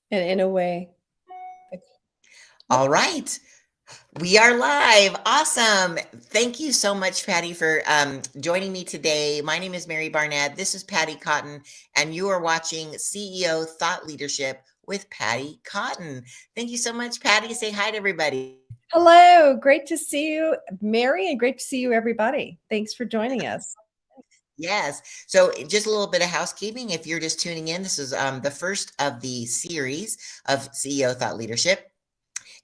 And in a way, yep. All right. We are live. Awesome. Thank you so much, Patty, for joining me today. My name is Mary Barnett. This is Patty Cotton, and you are watching CEO Thought Leadership with Patty Cotton. Thank you so much, Patty. Say hi to everybody. Hello, great to see you, Mary, and great to see you, everybody. Thanks for joining us. Yes. So just a little bit of housekeeping. If you're just tuning in, this is the first of the series of CEO Thought Leadership.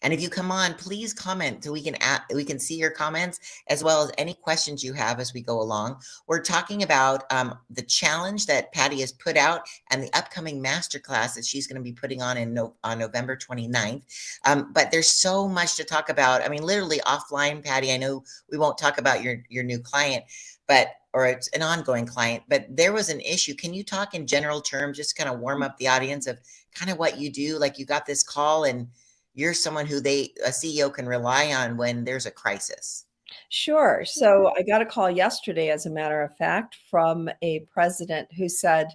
And if you come on, please comment so we can see your comments as well as any questions you have as we go along. We're talking about the challenge that Patty has put out and the upcoming masterclass that she's going to be putting on on November 29th. But there's so much to talk about. I mean, literally offline, Patty. I know we won't talk about your new client, but or it's an ongoing client, but there was an issue. Can you talk in general terms, just kind of warm up the audience of kind of what you do? Like you got this call and you're someone who a CEO can rely on when there's a crisis. Sure. So I got a call yesterday, as a matter of fact, from a president who said,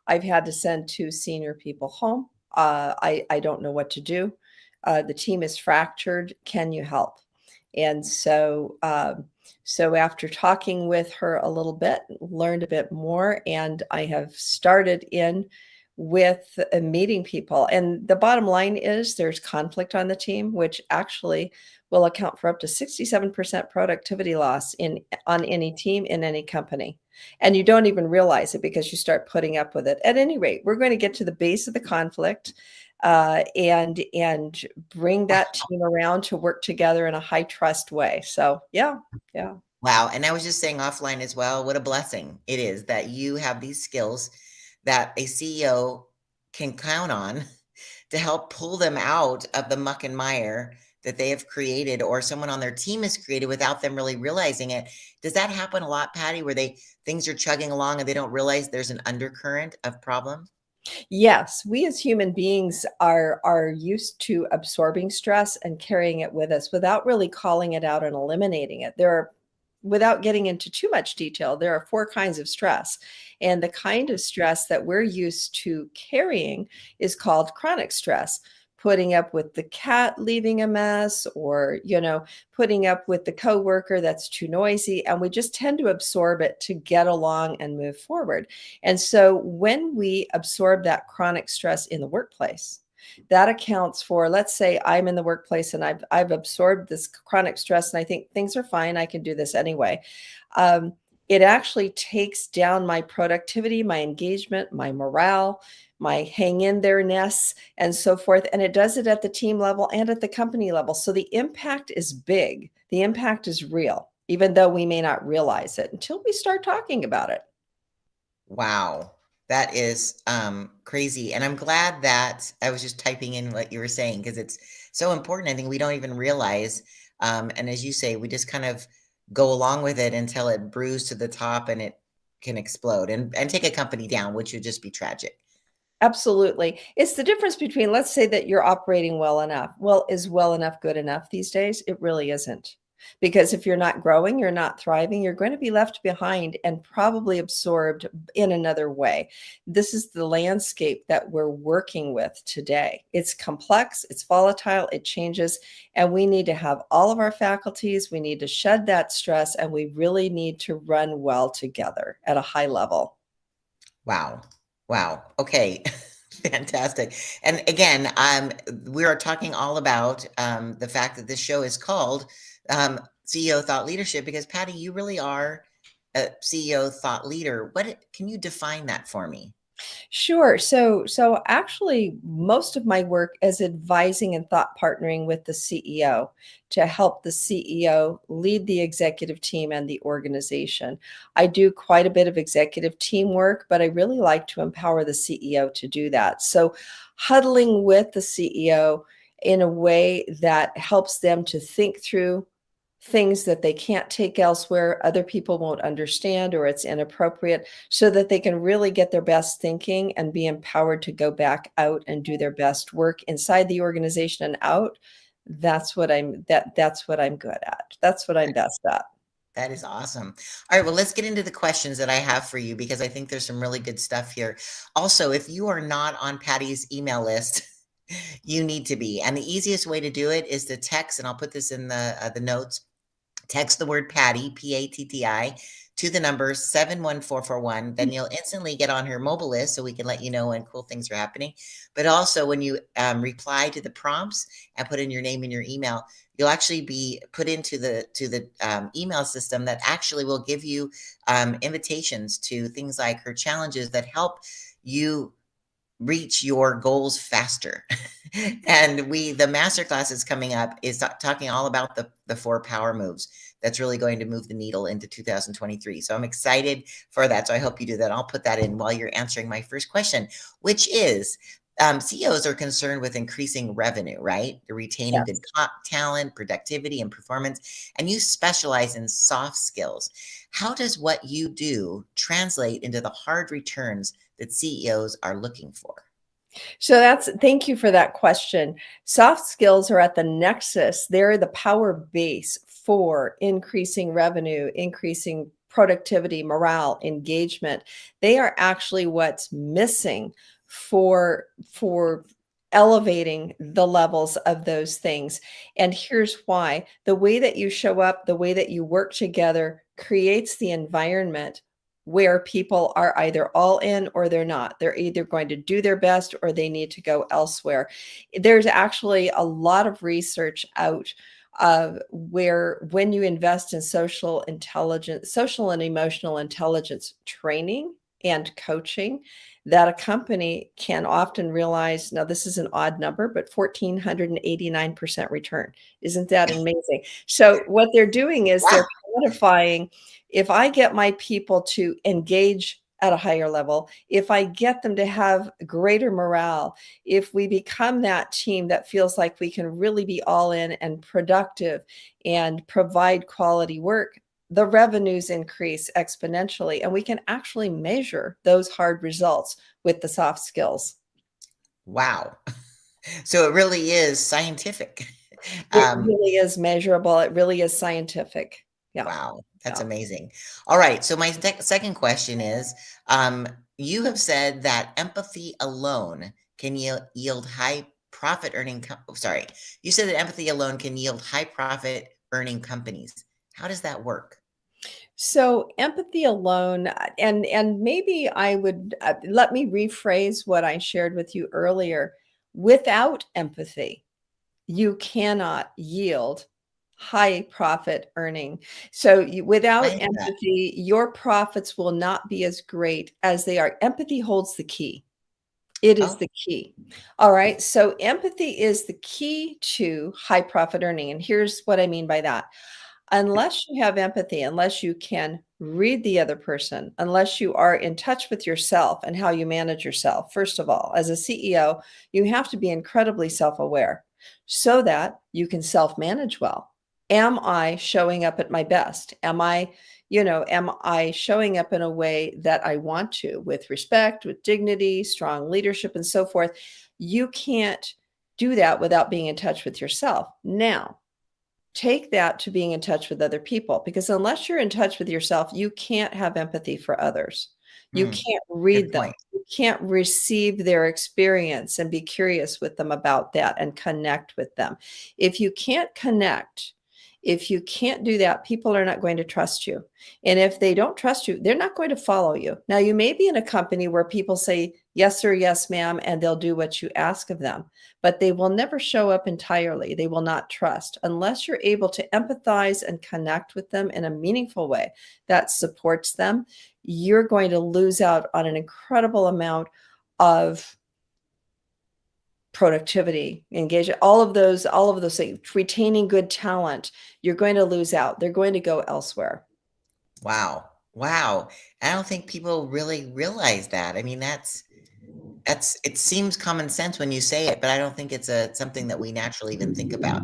I've had to send two senior people home. I don't know what to do. The team is fractured. Can you help? And so after talking with her a little bit, learned a bit more, and I have started in with meeting people. And the bottom line is there's conflict on the team, which actually will account for up to 67% productivity loss on any team in any company. And you don't even realize it because you start putting up with it. At any rate, we're going to get to the base of the conflict and bring that team around to work together in a high trust way. So yeah, yeah. Wow. And I was just saying offline as well, what a blessing it is that you have these skills that a CEO can count on to help pull them out of the muck and mire that they have created or someone on their team has created without them really realizing it. Does that happen a lot, Patty, where things are chugging along and they don't realize there's an undercurrent of problem? Yes, we as human beings are used to absorbing stress and carrying it with us without really calling it out and eliminating it. Without getting into too much detail, there are four kinds of stress. And the kind of stress that we're used to carrying is called chronic stress. Putting up with the cat leaving a mess, or, putting up with the coworker that's too noisy. And we just tend to absorb it to get along and move forward. And so when we absorb that chronic stress in the workplace, that accounts for, let's say I'm in the workplace and I've absorbed this chronic stress and I think things are fine, I can do this anyway. Um, it actually takes down my productivity, my engagement, my morale, my hang in there-ness, and so forth. And it does it at the team level and at the company level. So the impact is big. The impact is real, even though we may not realize it until we start talking about it. Wow. That is crazy. And I'm glad that I was just typing in what you were saying because it's so important. I think we don't even realize. And as you say, we just kind of go along with it until it brews to the top and it can explode and take a company down, which would just be tragic. Absolutely. It's the difference between, let's say that you're operating well enough. Well, is well enough good enough these days? It really isn't. Because if you're not growing, you're not thriving, you're going to be left behind and probably absorbed in another way. This is the landscape that we're working with today. It's complex, it's volatile, it changes, and we need to have all of our faculties. We need to shed that stress, and we really need to run well together at a high level. Wow. Wow. Okay. Fantastic. And again, we are talking all about the fact that this show is called CEO Thought Leadership because Patty, you really are a CEO thought leader. Can you define that for me? Sure. So actually most of my work is advising and thought partnering with the CEO to help the CEO lead the executive team and the organization. I do quite a bit of executive team work, but I really like to empower the CEO to do that. So huddling with the CEO in a way that helps them to think through things that they can't take elsewhere, other people won't understand, or it's inappropriate, so that they can really get their best thinking and be empowered to go back out and do their best work inside the organization and out. That's what I'm good at. That's what I'm best at. That is awesome. All right, well, let's get into the questions that I have for you because I think there's some really good stuff here. Also, if you are not on Patty's email list, You need to be. And the easiest way to do it is to text, and I'll put this in the notes. Text the word Patty, P-A-T-T-I, to the number 71441. Then you'll instantly get on her mobile list so we can let you know when cool things are happening. But also, when you reply to the prompts and put in your name and your email, you'll actually be put into the email system that actually will give you invitations to things like her challenges that help you reach your goals faster. And the masterclass is coming up, is talking all about the 4 power moves that's really going to move the needle into 2023. So I'm excited for that. So I hope you do that. I'll put that in while you're answering my first question, which is CEOs are concerned with increasing revenue, right? They're retaining good Yes. talent, productivity, and performance. And you specialize in soft skills. How does what you do translate into the hard returns that CEOs are looking for? So thank you for that question. Soft skills are at the nexus. They're the power base for increasing revenue, increasing productivity, morale, engagement. They are actually what's missing for elevating the levels of those things. And here's why. The way that you show up, the way that you work together creates the environment where people are either all in or they're not. They're either going to do their best or they need to go elsewhere. There's actually a lot of research out where when you invest in social intelligence, social and emotional intelligence training and coaching, that a company can often realize, now this is an odd number, but 1,489% return. Isn't that amazing? So what they're doing is Wow. they're quantifying, if I get my people to engage at a higher level, if I get them to have greater morale, if we become that team that feels like we can really be all in and productive and provide quality work, the revenues increase exponentially, and we can actually measure those hard results with the soft skills. Wow. So it really is scientific. It Um, really is measurable. It really is scientific. Yeah. wow, that's Yeah. amazing. All right. So my second question is, you have said that empathy alone can yield high profit earning. Sorry, you said that empathy alone can yield high profit earning companies. How does that work? So empathy alone, and maybe I would let me rephrase what I shared with you earlier. Without empathy, you cannot yield high profit earning. So Why without is that? empathy, your profits will not be as great as they are. Empathy holds the key. It is Oh, the key. All right. So empathy is the key to high profit earning. And here's what I mean by that. Unless you have empathy, unless you can read the other person, unless you are in touch with yourself and how you manage yourself, first of all, as a CEO, you have to be incredibly self aware so that you can self manage well. Am I showing up at my best? Am I showing up in a way that I want to, with respect, with dignity, strong leadership, and so forth? You can't do that without being in touch with yourself. Now, take that to being in touch with other people, because unless you're in touch with yourself, you can't have empathy for others. You hmm, can't good read them. point. You can't receive their experience and be curious with them about that and connect with them. If you can't connect, if you can't do that, people are not going to trust you. And if they don't trust you, they're not going to follow you. Now, you may be in a company where people say, yes, sir, yes, ma'am, and they'll do what you ask of them, but they will never show up entirely. They will not trust unless you're able to empathize and connect with them in a meaningful way that supports them. You're going to lose out on an incredible amount of productivity, engagement, all of those things, retaining good talent. You're going to lose out. They're going to go elsewhere. Wow. Wow. I don't think people really realize that. I mean, it seems common sense when you say it, but I don't think it's something that we naturally even think about.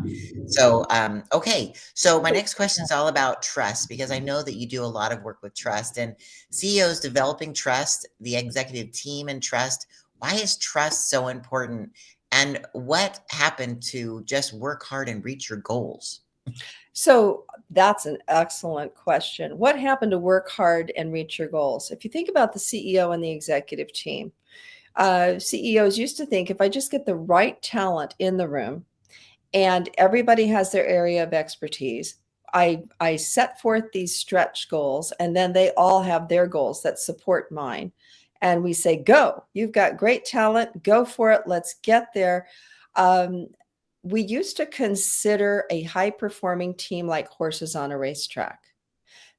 So, okay. So my next question is all about trust, because I know that you do a lot of work with trust and CEOs developing trust, the executive team and trust. Why is trust so important? And what happened to just work hard and reach your goals? So that's an excellent question. What happened to work hard and reach your goals? If you think about the CEO and the executive team, CEOs used to think if I just get the right talent in the room and everybody has their area of expertise, I set forth these stretch goals, and then they all have their goals that support mine. And we say, go, you've got great talent, go for it, let's get there. We used to consider a high performing team like horses on a racetrack.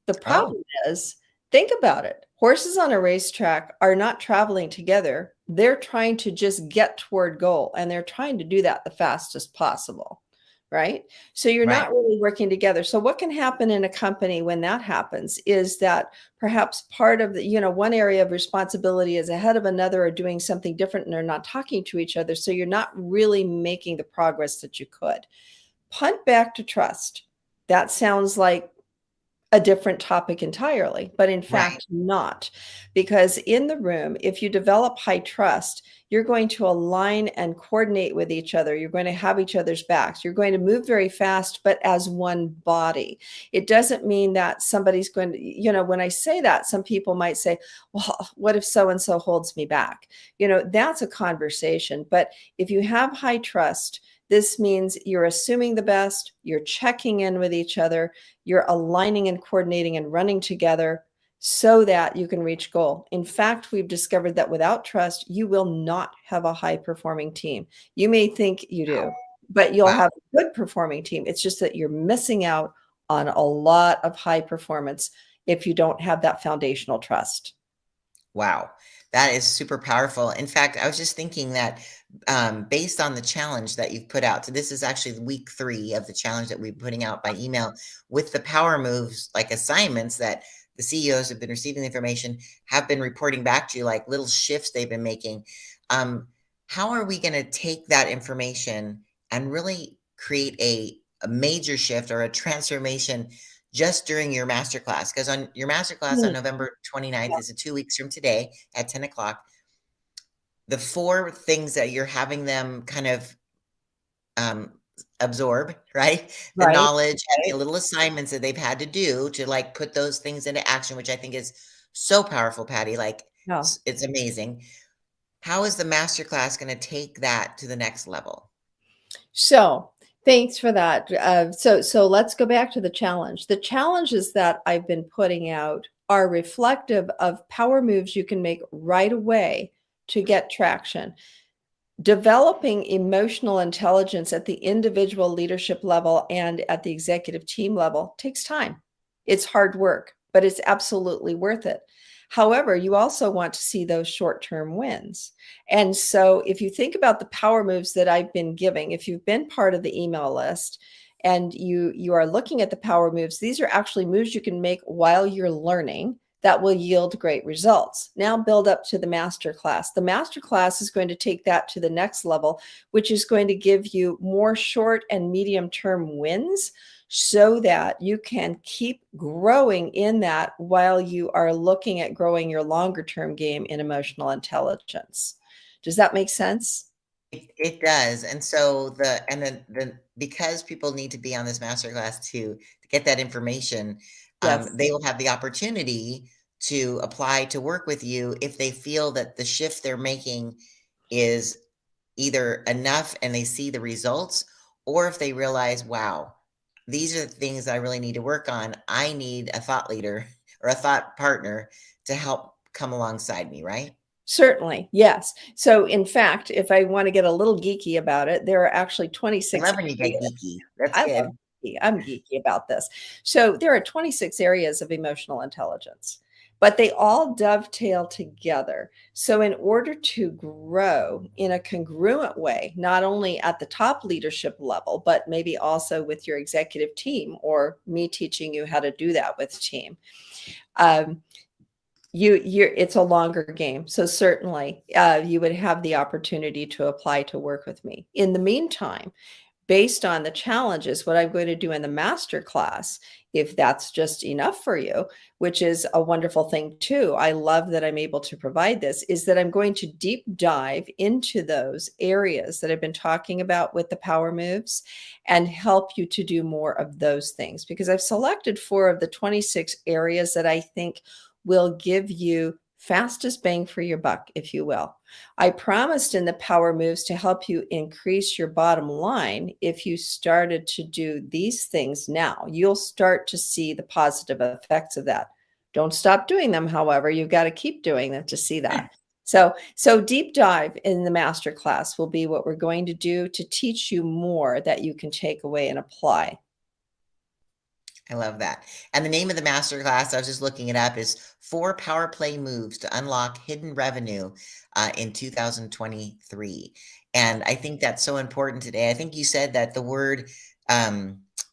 The Oh, problem is, think about it. Horses on a racetrack are not traveling together. They're trying to just get toward goal, and they're trying to do that the fastest possible, right? So you're right. not really working together. So what can happen in a company when that happens is that perhaps part of the, one area of responsibility is ahead of another or doing something different, and they're not talking to each other. So you're not really making the progress that you could. Punt back to trust. That sounds like a different topic entirely, but in Right. fact, not. Because in the room, if you develop high trust, you're going to align and coordinate with each other. You're going to have each other's backs. You're going to move very fast, but as one body. It doesn't mean that somebody's going to, when I say that, some people might say, well, what if so and so holds me back? That's a conversation. But if you have high trust, this means you're assuming the best, you're checking in with each other, you're aligning and coordinating and running together so that you can reach goal. In fact, we've discovered that without trust, you will not have a high performing team. You may think you do, but you'll Wow. have a good performing team. It's just that you're missing out on a lot of high performance if you don't have that foundational trust. Wow. That is super powerful. In fact, I was just thinking that based on the challenge that you've put out, so this is actually week 3 of the challenge that we're putting out by email with the power moves, like assignments that the CEOs have been receiving the information, have been reporting back to you, like little shifts they've been making. How are we going to take that information and really create a major shift or a transformation just during your masterclass? Because on your masterclass on Hmm. November 29th is 2 weeks from today at 10 o'clock. The 4 things that you're having them kind of um, absorb, right? The Right, knowledge and the right. little assignments that they've had to do to like put those things into action, which I think is so powerful, Patty. Like No. it's amazing. How is the masterclass going to take that to the next level? So thanks for that. So let's go back to the challenge. The challenges that I've been putting out are reflective of power moves you can make right away to get traction. Developing emotional intelligence at the individual leadership level and at the executive team level takes time. It's hard work, but it's absolutely worth it. However, you also want to see those short-term wins. And so if you think about the power moves that I've been giving, if you've been part of the email list and you are looking at the power moves, these are actually moves you can make while you're learning that will yield great results. Now build up to the master class. The master class is going to take that to the next level, which is going to give you more short and medium term wins so that you can keep growing in that while you are looking at growing your longer term game in emotional intelligence. Does that make sense? It does. And so then because people need to be on this masterclass to get that information, Yes. they will have the opportunity to apply to work with you if they feel that the shift they're making is either enough and they see the results, or if they realize, wow, these are the things I really need to work on. I need a thought leader or a thought partner to help come alongside me, right? Certainly, yes. So, in fact, if I want to get a little geeky about it, there are actually I 26 love when you get areas. geeky. That's I love good. geeky. I'm geeky about this. So, there are 26 areas of emotional intelligence, but they all dovetail together. So, in order to grow in a congruent way, not only at the top leadership level, but maybe also with your executive team or me teaching you how to do that with team. Um, you're it's a longer game, so certainly you would have the opportunity to apply to work with me. In the meantime, based on the challenges, what I'm going to do in the master class, if that's just enough for you, which is a wonderful thing too, I love that I'm able to provide this, is that I'm going to deep dive into those areas that I've been talking about with the power moves and help you to do more of those things, because I've selected 4 of the 26 areas that I think will give you fastest bang for your buck, if you will. I promised in the power moves to help you increase your bottom line. If you started to do these things now, you'll start to see the positive effects of that. Don't stop doing them, however, you've got to keep doing them to see that. So deep dive in the masterclass will be what we're going to do to teach you more that you can take away and apply. I love that. And the name of the masterclass, I was just looking it up, is 4 Power Play Moves to Unlock Hidden Revenue in 2023. And I think that's so important today. I think you said that the word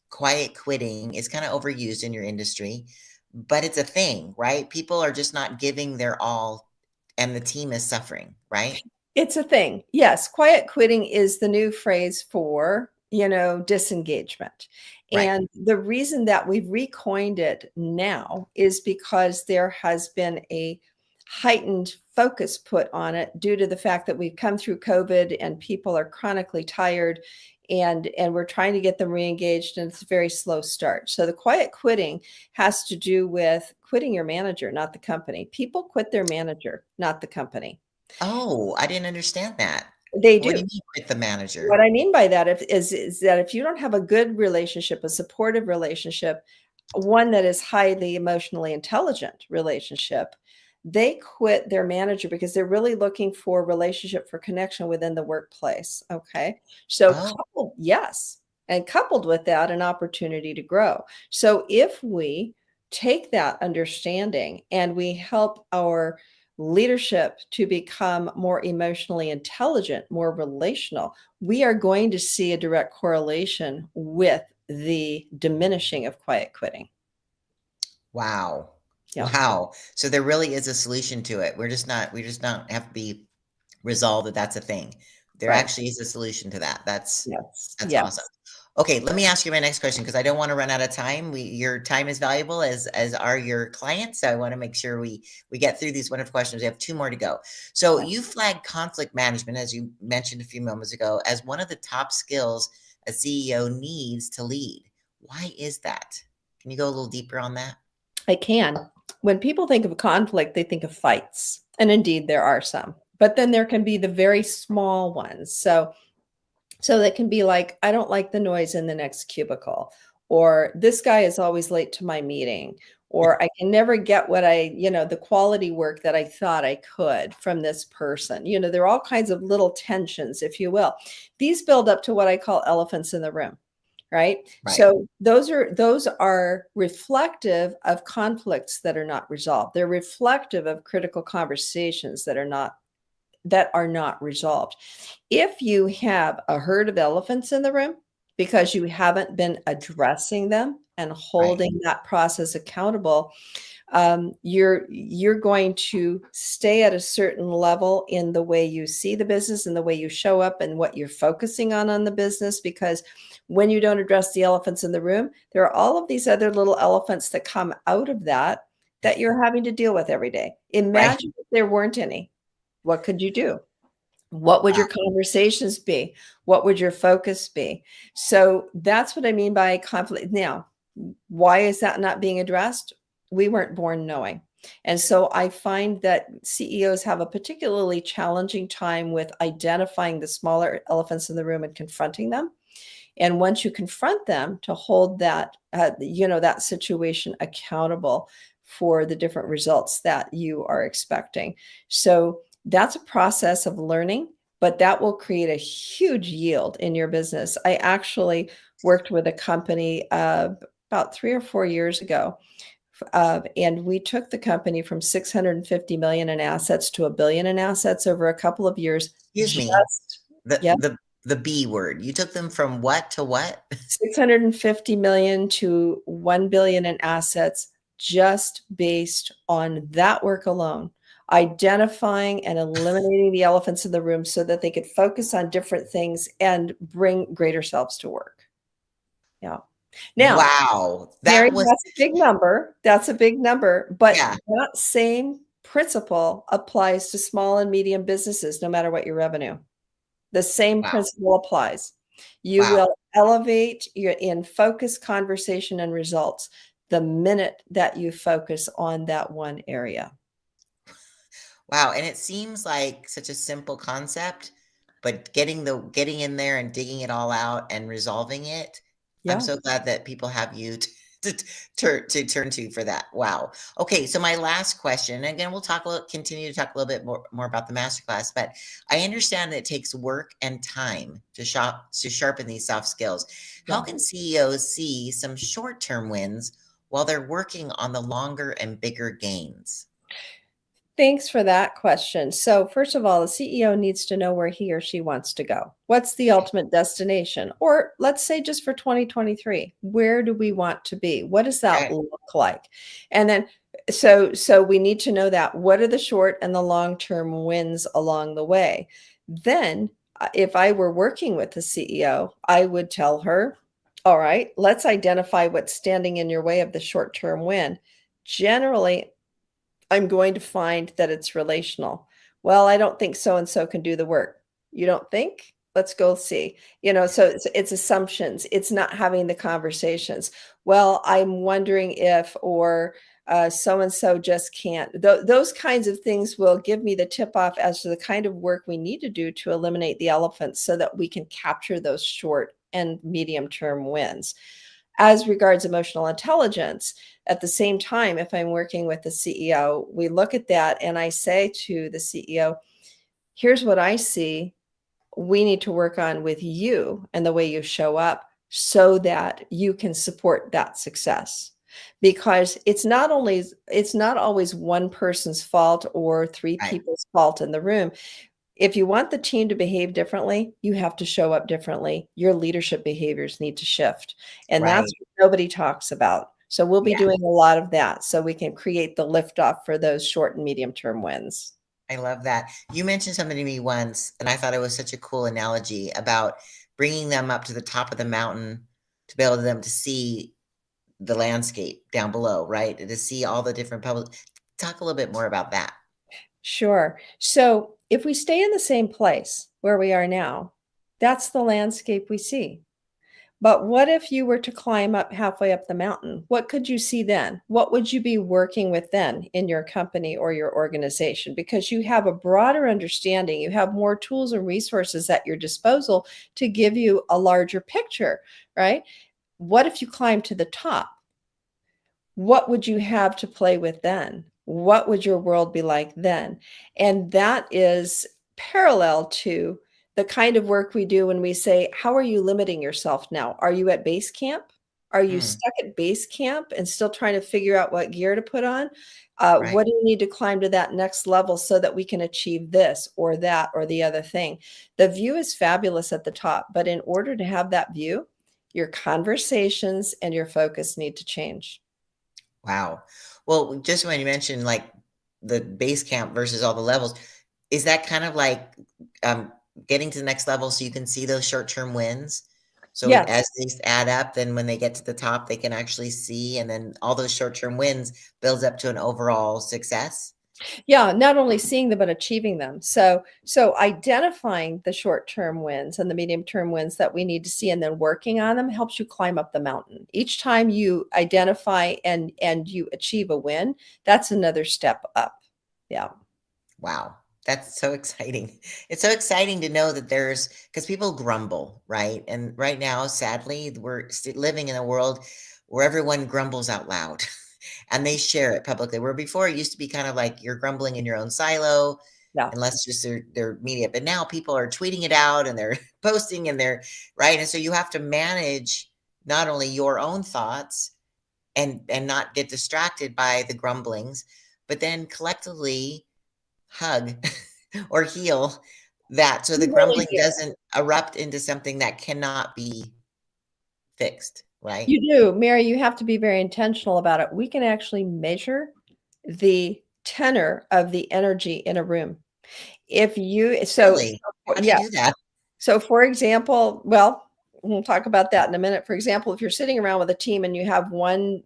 quiet quitting is kind of overused in your industry, but it's a thing, right? People are just not giving their all, and the team is suffering, right? It's a thing. Yes, quiet quitting is the new phrase for, disengagement. Right. And the reason that we've recoined it now is because there has been a heightened focus put on it due to the fact that we've come through COVID and people are chronically tired, and we're trying to get them re-engaged, and it's a very slow start. So the quiet quitting has to do with quitting your manager, not the company. People quit their manager, not the company. Oh, I didn't understand that. They What do do. you mean quit the What manager? I mean by that is that if you don't have a good relationship, a supportive relationship, one that is highly emotionally intelligent relationship, they quit their manager because they're really looking for relationship, for connection within the workplace. Okay. So Oh, yes. And coupled with that, an opportunity to grow. So if we take that understanding and we help our leadership to become more emotionally intelligent, more relational, we are going to see a direct correlation with the diminishing of quiet quitting. wow. Yeah, Wow. So there really is a solution to it. We just not have to be resolved that that's a thing. There right. actually is a solution to that. Yes, That's awesome. yes, Okay, let me ask you my next question because I don't want to run out of time. Your time is valuable as are your clients. So I want to make sure we get through these wonderful questions. We have 2 more to go. So right. you flagged conflict management, as you mentioned a few moments ago, as one of the top skills a CEO needs to lead. Why is that? Can you go a little deeper on that? I can. When people think of conflict, they think of fights. And indeed, there are some. But then there can be the very small ones. So that can be like, I don't like the noise in the next cubicle, or this guy is always late to my meeting, or I can never get the quality work that I thought I could from this person. There are all kinds of little tensions, if you will. These build up to what I call elephants in the room. Right. Right. So those are reflective of conflicts that are not resolved. They're reflective of critical conversations that are not resolved. If you have a herd of elephants in the room because you haven't been addressing them and Right. holding that process accountable, you're going to stay at a certain level in the way you see the business and the way you show up and what you're focusing on the business. Because when you don't address the elephants in the room, there are all of these other little elephants that come out of that you're having to deal with every day. Right. Imagine if there weren't any. What could you do? What would Wow. your conversations be? What would your focus be? So that's what I mean by conflict. Now, why is that not being addressed? We weren't born knowing. And so I find that CEOs have a particularly challenging time with identifying the smaller elephants in the room and confronting them. And once you confront them, to hold that situation accountable for the different results that you are expecting. So that's a process of learning, but that will create a huge yield in your business. I actually worked with a company about 3 or 4 years ago. And we took the company from 650 million in assets to a billion in assets over a couple of years. Excuse me. Just, The yeah, the the B word. You took them from what to what? 650 million to 1 billion in assets, just based on that work alone, identifying and eliminating the elephants in the room so that they could focus on different things and bring greater selves to work. Yeah. Now, Wow. Mary, That was that's a big number. That's a big number, but yeah. that same principle applies to small and medium businesses, no matter what your revenue. The same Wow. principle applies. You Wow. will elevate your in focus conversation and results the minute that you focus on that one area. Wow, and it seems like such a simple concept, but getting in there and digging it all out and resolving it, I'm Yeah. so glad that people have you to turn to for that. Wow. Okay, so my last question, and again, we'll continue to talk a little bit more about the masterclass, but I understand that it takes work and time to sharpen these soft skills. How Yeah. can CEOs see some short-term wins while they're working on the longer and bigger gains? Thanks for that question. So, first of all, the CEO needs to know where he or she wants to go. What's the Okay. ultimate destination? Or let's say just for 2023, where do we want to be? What does that Okay. look like? And then so we need to know that what are the short and the long-term wins along the way. Then, if I were working with the CEO, I would tell her, all right, let's identify what's standing in your way of the short-term win. Generally, I'm going to find that it's relational. Well, I don't think so and so can do the work. You don't think? Let's go see. So it's assumptions. It's not having the conversations. Well, I'm wondering if, or so and so just can't. Those kinds of things will give me the tip off as to the kind of work we need to do to eliminate the elephants so that we can capture those short and medium term wins. As regards emotional intelligence, at the same time, if I'm working with the CEO, we look at that and I say to the CEO, here's what I see we need to work on with you and the way you show up so that you can support that success. Because it's not always one person's fault or three Right. people's fault in the room. If you want the team to behave differently, you have to show up differently. Your leadership behaviors need to shift. And that's Right. what nobody talks about. So we'll be Yeah. doing a lot of that so we can create the liftoff for those short and medium term wins. I love that. You mentioned something to me once, and I thought it was such a cool analogy about bringing them up to the top of the mountain to be able to them to see the landscape down below, right? To see all the different public. Talk a little bit more about that. Sure. So if we stay in the same place where we are now, that's the landscape we see. But what if you were to climb up halfway up the mountain? What could you see then? What would you be working with then in your company or your organization? Because you have a broader understanding, you have more tools and resources at your disposal to give you a larger picture, right? What if you climb to the top? What would you have to play with then? What would your world be like then? And that is parallel to the kind of work we do when we say, how are you limiting yourself now? Are you at base camp? Are you Mm, stuck at base camp and still trying to figure out what gear to put on? right. What do you need to climb to that next level so that we can achieve this or that or the other thing? The view is fabulous at the top, but in order to have that view, your conversations and your focus need to change. Wow. Well, just when you mentioned like the base camp versus all the levels, is that kind of like um, getting to the next level so you can see those short-term wins? So Yes. as these add up, then when they get to the top, they can actually see, and then all those short-term wins builds up to an overall success. Yeah, not only seeing them, but achieving them. So identifying the short-term wins and the medium-term wins that we need to see and then working on them helps you climb up the mountain. Each time you identify and you achieve a win, that's another step up. Yeah. Wow, that's so exciting. It's so exciting to know that there's because people grumble, right? And right now, sadly, we're living in a world where everyone grumbles out loud and they share it publicly. Where before it used to be kind of like you're grumbling in your own silo, Yeah. unless just their media. But now people are tweeting it out and they're posting and they're right. And so you have to manage not only your own thoughts and not get distracted by the grumblings, but then collectively hug or heal that so the You really grumbling do. doesn't erupt into something that cannot be fixed, right? You do. Mary, you have to be very intentional about it. We can actually measure the tenor of the energy in a room. If you so Really? How do you yeah. do that? So, for example, well, we'll talk about that in a minute. For example, if you're sitting around with a team and you have one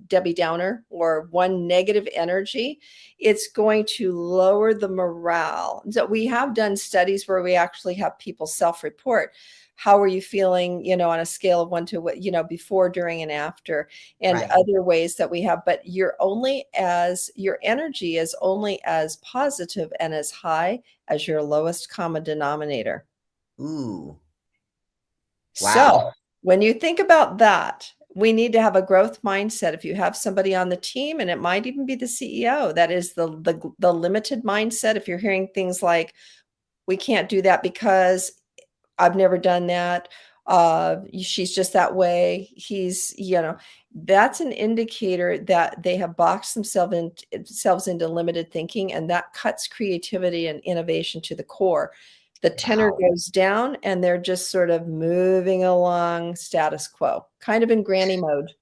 Debbie Downer or one negative energy, it's going to lower the morale. So we have done studies where we actually have people self-report. How are you feeling, on a scale of 1 to what, before, during, and after, and Right. other ways that we have. But your energy is only as positive and as high as your lowest common denominator. Ooh. So Wow. when you think about that, we need to have a growth mindset. If you have somebody on the team, and it might even be the CEO, that is the limited mindset. If you're hearing things like, we can't do that because I've never done that. She's just that way. That's an indicator that they have boxed themselves into limited thinking, and that cuts creativity and innovation to the core. The tenor Wow. goes down, and they're just sort of moving along status quo, kind of in granny mode.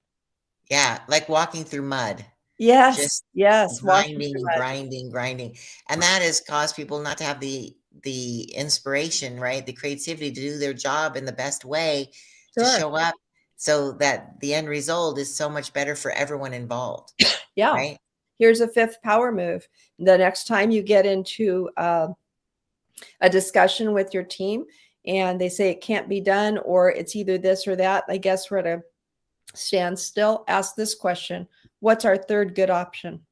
Yeah, like walking through mud. Yes, Just yes, walking through grinding, mud. grinding, grinding. And that has caused people not to have the inspiration, right? The creativity to do their job in the best way, to Sure. show up so that the end result is so much better for everyone involved, Yeah. right? Here's a fifth power move. The next time you get into a discussion with your team and they say it can't be done, or it's either this or that, I guess we're at a standstill. Ask this question: what's our third good option?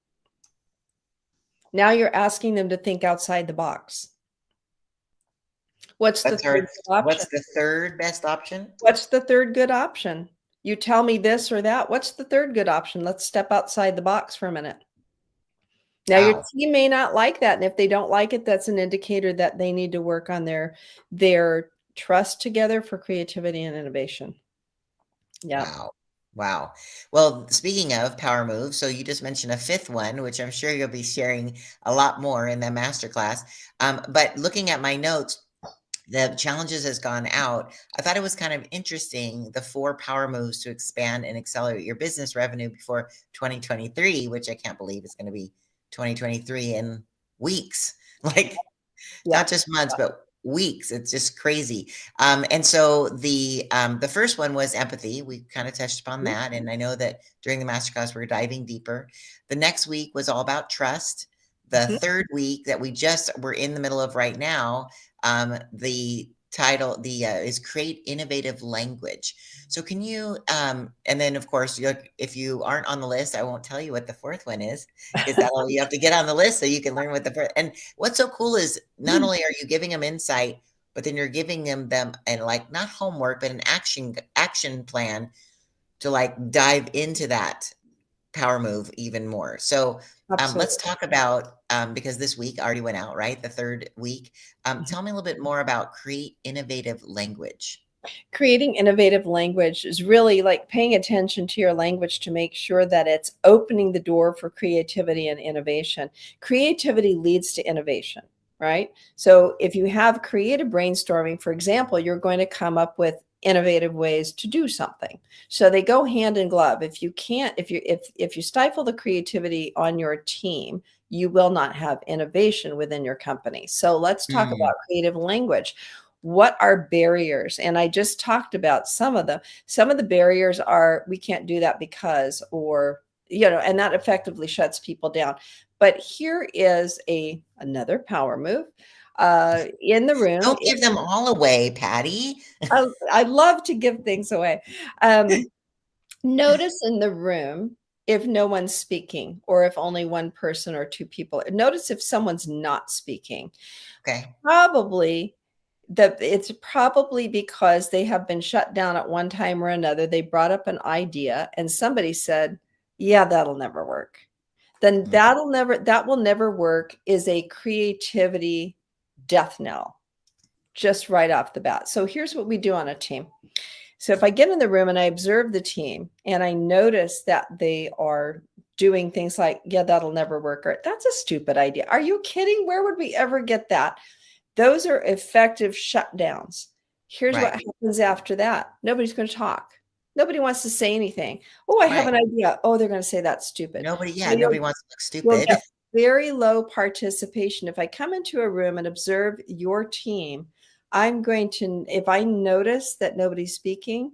Now you're asking them to think outside the box. What's the third good option? What's the third best option? What's the third good option? You tell me this or that. What's the third good option? Let's step outside the box for a minute. Now, your Wow. team may not like that, and if they don't like it, that's an indicator that they need to work on their trust together for creativity and innovation. Yeah. Wow. Wow. Well, speaking of power moves, so you just mentioned a fifth one, which I'm sure you'll be sharing a lot more in the masterclass. But looking at my notes, the challenges has gone out. I thought it was kind of interesting, the 4 power moves to expand and accelerate your business revenue before 2023, which I can't believe is going to be 2023 in weeks. Like, Yeah. not just months, but weeks. It's just crazy. And so the first one was empathy. We kind of touched upon Mhm. that, and I know that during the masterclass we're diving deeper. The next week was all about trust. The Mhm. third week that we just were in the middle of right now, the title is create innovative language. So can you and then of course if you aren't on the list, I won't tell you what the fourth one is, because that'll you have to get on the list so you can learn what the first. And what's so cool is not only are you giving them insight, but then you're giving them and like not homework, but an action plan to like dive into that power move even more. So let's Absolutely. talk about because this week already went out, right? The third week. Mhm. Tell me a little bit more about create innovative language. Creating innovative language is really like paying attention to your language to make sure that it's opening the door for creativity and innovation. Creativity leads to innovation, right? So if you have creative brainstorming, for example, you're going to come up with innovative ways to do something. So they go hand in glove. If you can't, if you stifle the creativity on your team, you will not have innovation within your company. So let's talk Mm, about creative language. What are barriers? And I just talked about some of them. Some of the barriers are, we can't do that because, or, and that effectively shuts people down. But here is another power move in the room. don't give them all away, Patty. I love to give things away. Notice in the room if no one's speaking, or if only one person or two people. Notice if someone's not speaking. Okay. Probably it's probably because they have been shut down at one time or another. They brought up an idea and somebody said, yeah, that'll never work. Then Mm, that will never work is a creativity death knell, just right off the bat. So here's what we do on a team. So if I get in the room and I observe the team and I notice that they are doing things like, yeah, that'll never work, or that's a stupid idea. Are you kidding? Where would we ever get that? Those are effective shutdowns. Here's what right. happens after that. Nobody's going to talk. Nobody wants to say anything. Oh, I have Right. an idea. Oh, they're going to say that's stupid. Nobody, So yeah, nobody wants to look you'll stupid. get very low participation. If I come into a room and observe your team, I'm going to, if I notice that nobody's speaking,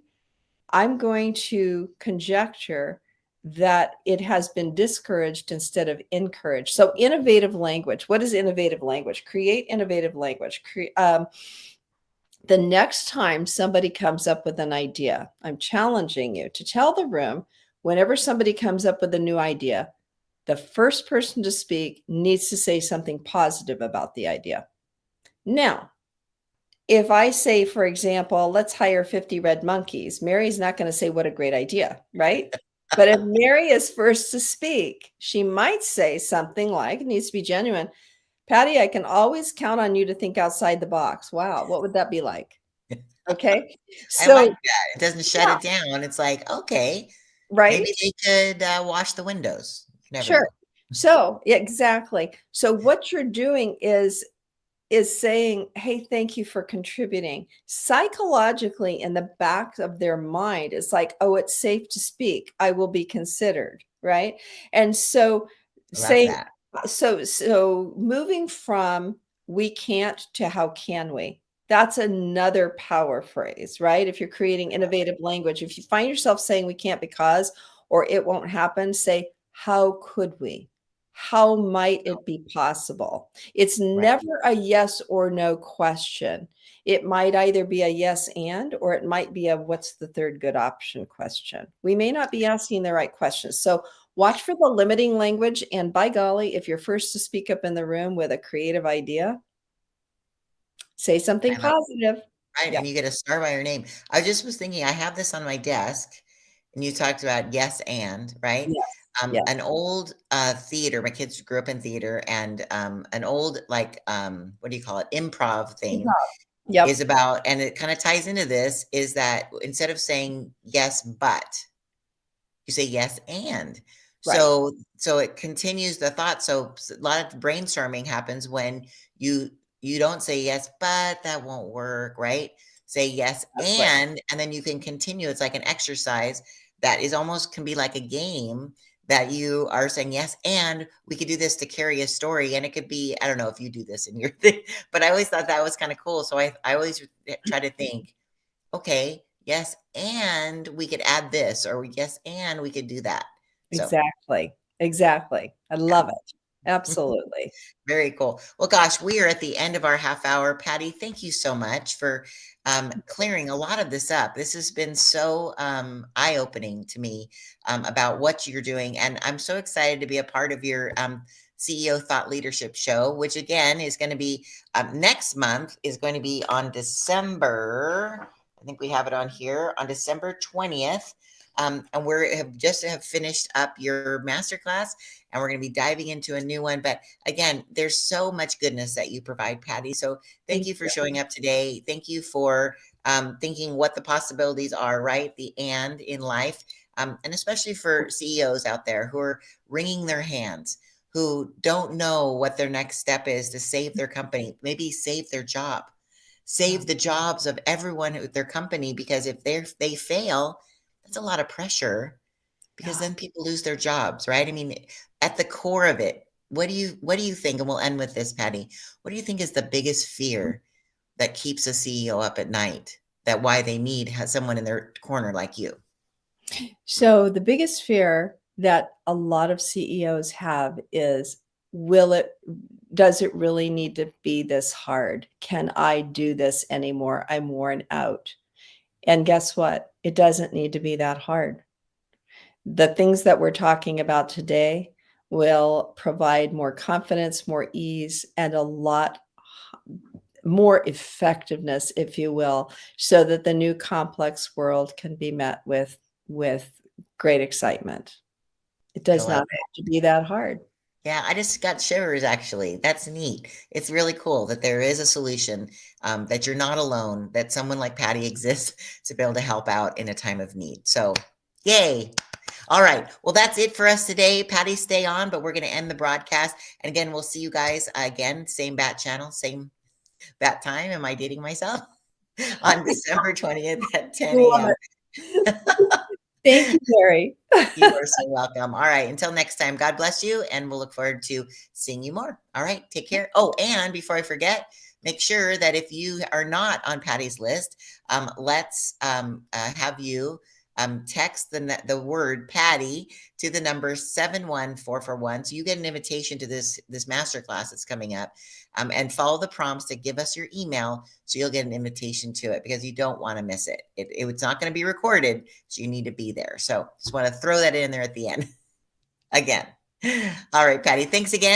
I'm going to conjecture that it has been discouraged instead of encouraged. So innovative language. What is innovative language? Create innovative language. The next time somebody comes up with an idea, I'm challenging you to tell the room, whenever somebody comes up with a new idea, the first person to speak needs to say something positive about the idea. Now, if I say, for example, let's hire 50 red monkeys, Mary's not going to say, what a great idea, right? But if Mary is first to speak, she might say something like, it needs to be genuine. Patty, I can always count on you to think outside the box. Wow, what would that be like? Okay. I like So, that. It doesn't shut yeah, it down. It's like, okay, right? maybe they could wash the windows. You never Sure. know. So, yeah, exactly. So what you're doing is saying, hey, thank you for contributing. Psychologically, in the back of their mind, it's like, oh, it's safe to speak. I will be considered, right? And so Love saying, that. so moving from we can't to how can we? That's another power phrase, right? If you're creating innovative language, if you find yourself saying we can't because, or it won't happen, say, how could we? How might it be possible? It's Right. never a yes or no question. It might either be a yes and, or it might be a what's the third good option question. We may not be asking the right questions. So watch for the limiting language. And by golly, if you're first to speak up in the room with a creative idea, say something I like positive. right. Yeah. And you get a star by your name. I just was thinking, I have this on my desk, and you talked about yes and, right? Yes. Yes. An old theater, my kids grew up in theater, and an old, like, what do you call it? Improv thing is Yep. about, and it kind of ties into this, is that instead of saying yes, but, you say yes and. Right. So it continues the thought. So a lot of brainstorming happens when you you don't say yes, but that won't work, right? Say yes Exactly. and then you can continue. It's like an exercise that is almost can be like a game that you are saying yes, and we could do this to carry a story. And it could be, I don't know if you do this in your thing, but I always thought that was kind of cool. So I always try to think, okay, yes, and we could add this, or yes, and we could do that. So, Exactly. Exactly. I yeah. love it. Absolutely. Very cool. Well, gosh, we are at the end of our half hour. Patty, thank you so much for clearing a lot of this up. This has been so eye-opening to me about what you're doing. And I'm so excited to be a part of your CEO Thought Leadership Show, which again is going to be next month, is going to be on December. I think we have it on here on December 20th. And we have finished up your masterclass, and we're going to be diving into a new one. But again, there's so much goodness that you provide, Patty. So thank Thank you for you. showing up today. Thank you for thinking what the possibilities are, right? The and in life, and especially for CEOs out there who are wringing their hands, who don't know what their next step is to save their company, maybe save their job, Yeah. save the jobs of everyone at their company, because if they fail, that's a lot of pressure, because Yeah. then people lose their jobs, right? I mean, at the core of it, what do you think? And we'll end with this, Patty. What do you think is the biggest fear that keeps a CEO up at night? That why they need someone in their corner like you? So the biggest fear that a lot of CEOs have is, will it does it really need to be this hard? Can I do this anymore? I'm worn out. And guess what? It doesn't need to be that hard. The things that we're talking about today will provide more confidence, more ease, and a lot more effectiveness, if you will, so that the new complex world can be met with great excitement. It I does not love have to be that hard. Yeah, I just got shivers actually. That's neat. It's really cool that there is a solution, that you're not alone, that someone like Patty exists to be able to help out in a time of need. So, yay. All right. Well, that's it for us today. Patty, stay on, but we're going to end the broadcast. And again, we'll see you guys again, same bat channel, same bat time. Am I dating myself? On December 20th at 10 Love a.m. it. Thank you, Mary. You are so welcome. All right. Until next time, God bless you. And we'll look forward to seeing you more. All right. Take care. Oh, and before I forget, make sure that if you are not on Patty's list, let's have you text the word Patty to the number 71441. So you get an invitation to this masterclass that's coming up, and follow the prompts to give us your email. So you'll get an invitation to it, because you don't want to miss it. It's not going to be recorded. So you need to be there. So just want to throw that in there at the end again. All right, Patty, thanks again.